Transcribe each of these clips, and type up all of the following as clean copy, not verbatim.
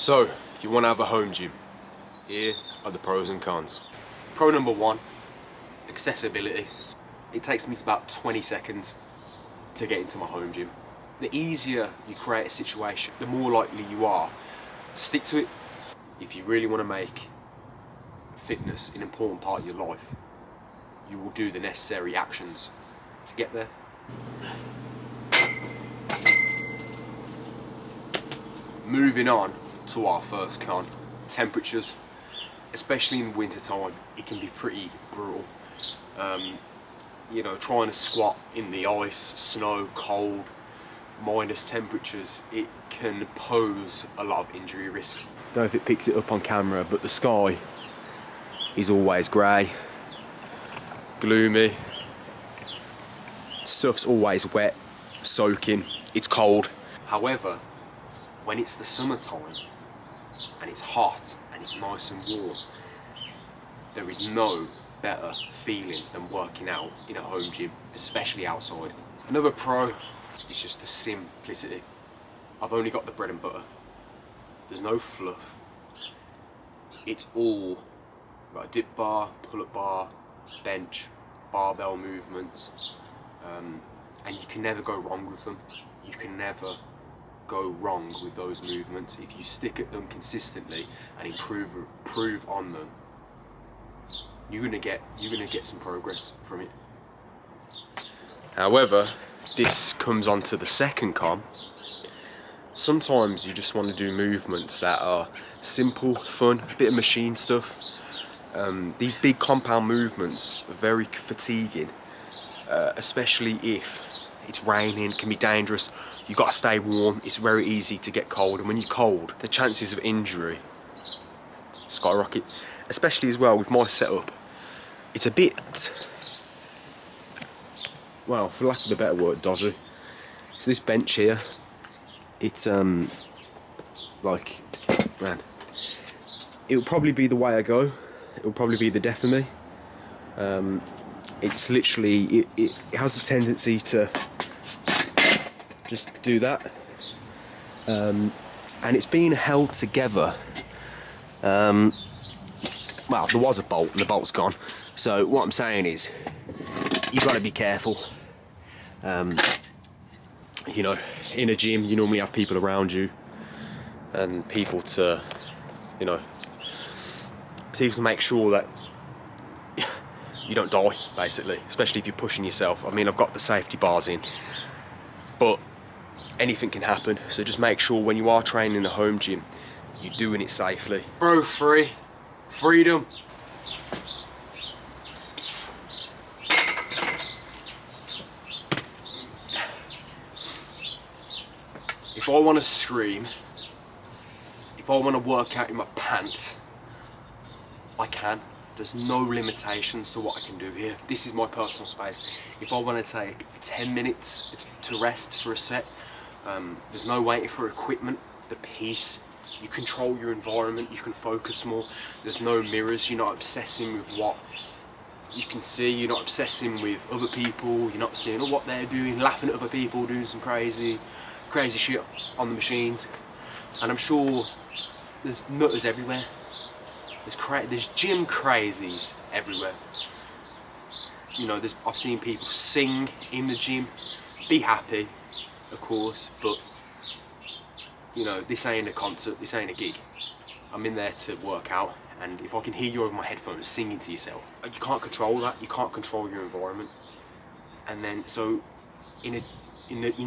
So, you want to have a home gym. Here are the pros and cons. Pro number one, accessibility. It takes me about 20 seconds to get into my home gym. The easier you create a situation, the more likely you are to stick to it. If you really want to make fitness an important part of your life, you will do the necessary actions to get there. Moving on to our first con, temperatures. Especially in winter time, it can be pretty brutal. You know, trying to squat in the ice, snow, cold, minus temperatures, it can pose a lot of injury risk. Don't know if it picks it up on camera, but the sky is always grey, gloomy, stuff's always wet, soaking, it's cold. However, when it's the summertime and it's hot and it's nice and warm, there is no better feeling than working out in a home gym, especially outside. Another pro is just the simplicity. I've only got the bread and butter. There's no fluff. It's all got a dip bar, pull-up bar, bench, barbell movements, and you can never go wrong with them. You can never go wrong with those movements if you stick at them consistently and improve on them. You're gonna get some progress from it. However, this comes on to the second con. Sometimes you just want to do movements that are simple, fun, a bit of machine stuff. These big compound movements are very fatiguing, especially if it's raining, it can be dangerous. You've got to stay warm, it's very easy to get cold, and when you're cold, the chances of injury skyrocket. Especially as well with my setup, it's a bit, well, for lack of a better word, dodgy. So this bench here, it's like, man, it'll probably be the way I go. It'll probably be the death of me. It's literally, it has the tendency to just do that, and it's being held together. Well, there was a bolt and the bolt's gone. So what I'm saying is, you've got to be careful. You know, in a gym, you normally have people around you, and people to make sure that you don't die, basically, especially if you're pushing yourself. I mean, I've got the safety bars in, but anything can happen, so just make sure when you are training in a home gym, you're doing it safely. Pro 3, freedom. If I want to scream, if I want to work out in my pants, I can. There's no limitations to what I can do here. This is my personal space. If I want to take 10 minutes to rest for a set, there's no waiting for equipment, the peace. You control your environment, you can focus more. There's no mirrors, you're not obsessing with what you can see, you're not obsessing with other people, you're not seeing what they're doing, laughing at other people, doing some crazy shit on the machines. And I'm sure there's nutters everywhere. There's gym crazies everywhere. You know, I've seen people sing in the gym. Be happy, of course, but you know, this ain't a concert, this ain't a gig. I'm in there to work out, and if I can hear you over my headphones singing to yourself, you can't control that. You can't control your environment. And then, so in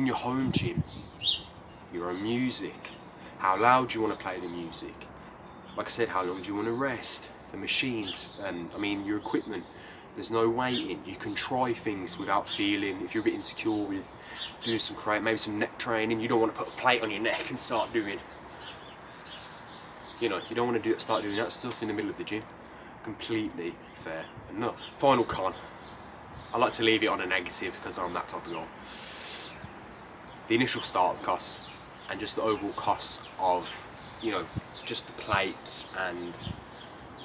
your home gym, your own music. How loud do you want to play the music? Like I said, how long do you want to rest? The machines, and I mean your equipment. There's no waiting. You can try things without feeling. If you're a bit insecure with doing maybe some neck training, you don't want to put a plate on your neck and start doing. You know, you don't want to start doing that stuff in the middle of the gym. Completely fair enough. Final con. I like to leave it on a negative because I'm that type of guy. The initial startup costs and just the overall costs of, you know, just the plates and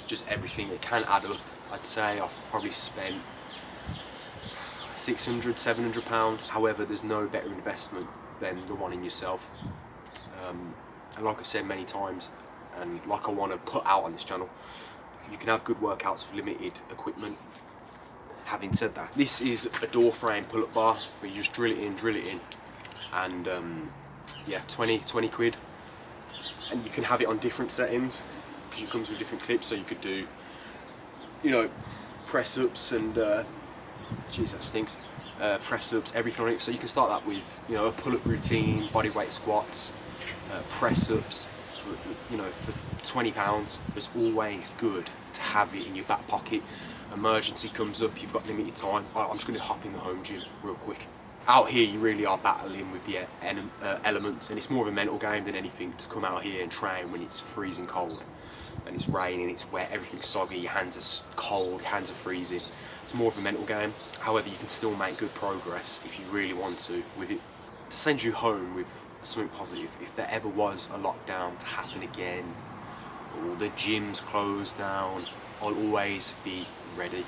just everything. It can add up. I'd say I've probably spent £600, £700. However, there's no better investment than the one in yourself. And like I've said many times, and like I want to put out on this channel, you can have good workouts with limited equipment. Having said that, this is a door frame pull-up bar where you just drill it in, and yeah, 20 quid. And you can have it on different settings because it comes with different clips, so you could do, you know, press-ups and jeez, that stinks. Press-ups, everything on it. So you can start that with, you know, a pull-up routine, body weight squats, press-ups. You know, for £20, it's always good to have it in your back pocket. Emergency comes up, you've got limited time. I'm just going to hop in the home gym real quick. Out here, you really are battling with the elements, and it's more of a mental game than anything to come out here and train when it's freezing cold and it's raining, it's wet, everything's soggy, your hands are cold, your hands are freezing. It's more of a mental game. However, you can still make good progress if you really want to with it. To send you home with something positive, if there ever was a lockdown to happen again, or the gyms closed down, I'll always be ready.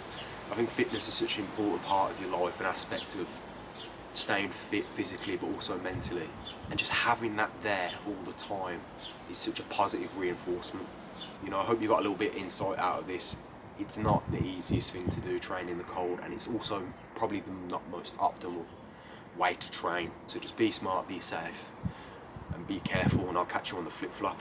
I think fitness is such an important part of your life, an aspect of staying fit physically but also mentally, and just having that there all the time is such a positive reinforcement. You know, I hope you got a little bit of insight out of this. It's not the easiest thing to do, train in the cold, and it's also probably the not most optimal way to train. So just be smart, be safe, and be careful, and I'll catch you on the flip-flop.